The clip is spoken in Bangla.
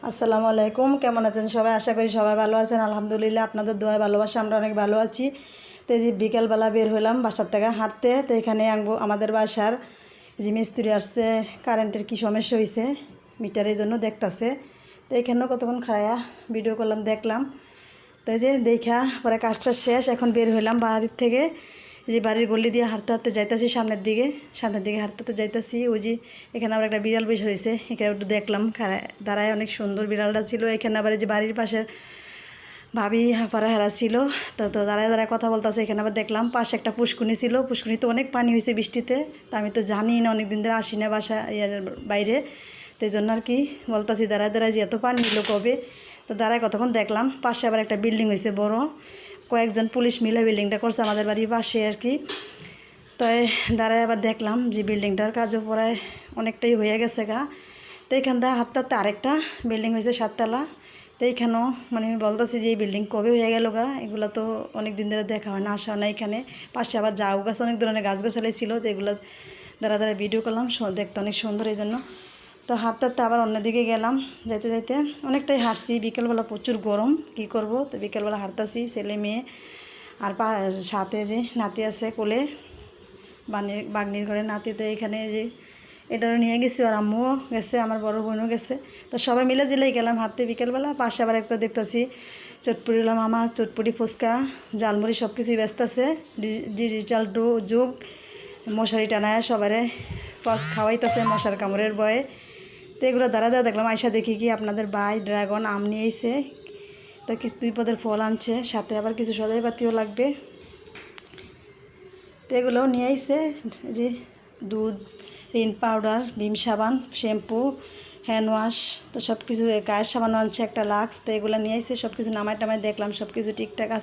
আসসালামু আলাইকুম, কেমন আছেন সবাই? আশা করি সবাই ভালো আছেন। আলহামদুলিল্লাহ, আপনাদের দোয়ায় ভালোবাসা আমরা অনেক ভালো আছি। তো এই যে বিকেলবেলা বের হলাম বাসার থেকে হাঁটতে। তো এখানে আমাদের বাসার যে মিস্ত্রি আসছে, কারেন্টের কি সমস্যা হয়েছে মিটারের জন্য দেখতাছে। তো এখানেও কতক্ষণ খায়া ভিডিও করলাম, দেখলাম। তো এই যে দেখা পরে কাজটা শেষ, এখন বের হলাম বাড়ির থেকে। যে বাড়ির গলি দিয়ে হাঁটতে হাঁটতে যাইতাছি সামনের দিকে হাঁটতে হাঁটতে যাইতাছি। ওই যে এখানে আবার একটা বিড়াল বেশ হয়েছে, এখানে একটু দেখলাম দাঁড়ায়, অনেক সুন্দর বিড়ালটা ছিল। এখানে আবার যে বাড়ির পাশের ভাবি হাফারা হেরা ছিল, তো দাঁড়ায় দাঁড়ায় কথা বলতেছে। এখানে আবার দেখলাম পাশে একটা পুষ্কুনি ছিল, পুষ্কুনিতে অনেক পানি হয়েছে বৃষ্টিতে। তো আমি তো জানি না, অনেক দিন ধরে আসি না বাসা বাইরে, তো এই জন্য আর কি বলতেছি দাঁড়ায় দাঁড়ায় যে এত পানি হলো কবে। তো দাঁড়ায় কতক্ষণ দেখলাম। পাশে আবার একটা বিল্ডিং হয়েছে বড়, কয়েকজন পুলিশ মিলে বিল্ডিংটা করছে আমাদের বাড়ির পাশে আর কি। তো দাঁড়ায় আবার দেখলাম যে বিল্ডিংটার কাজও প্রায় অনেকটাই হয়ে গেছে গা। তো এইখান থেকে হাঁটতে হাঁটতে আরেকটা বিল্ডিং হয়েছে 7 তলা। তো এইখানেও মানে আমি বলতেছি যে এই বিল্ডিং কবে হয়ে গেল গা, এগুলো তো অনেক দিন ধরে দেখা হয় না, আসা হয় না এখানে। পাশে আবার জাউ গাছ, অনেক ধরনের গাছগাছালি ছিল। তো এগুলো দাঁড়া দাঁড়া ভিডিও করলাম, দেখতে অনেক সুন্দর এই জন্য। তো হাঁটতে হাঁটতে আবার অন্যদিকে গেলাম। যাইতে যাইতে অনেকটাই হাঁটছি, বিকেলবেলা প্রচুর গরম, কি করব। তো বিকেলবেলা হাঁটতেছি, ছেলে মেয়ে আর সাথে যে নাতি আছে কোলে, বাগনির ঘরে নাতি। তো এখানে যে এটারও নিয়ে গেছি, আর আম্মুও গেছে, আমার বড় বোনও গেছে। তো সবাই মিলে জিলেই গেলাম হাঁটতে বিকেলবেলা। পাশে আবার একটা দেখতেছি চটপুরিলা মামা, চটপুরি ফুচকা জালমুড়ি সব কিছুই ব্যস্ত আছে। ডিজিটাল যুগ, মশারি টানায় সবারে খাওয়াইতেছে মশার কামড়ের ভয়ে। তো এগুলো দাঁড়া দাঁড়া দেখলাম, আয়সা দেখি কি আপনাদের ভাই ড্রাগন আম নিয়ে এসে, তো কিছু 2 পদের ফল আনছে, সাথে আবার কিছু সদাই পাতিও লাগবে। তো এগুলোও নিয়ে আইছে, যে দুধ, রিন পাউডার, ডিম সাবান, শ্যাম্পু, হ্যান্ড ওয়াশ, তো সব কিছু গায়ের সাবানও আনছে একটা লাক্স। তো এগুলো নিয়ে আইছে, সব কিছু নামায় টামায় দেখলাম সব কিছু ঠিকঠাক আছে।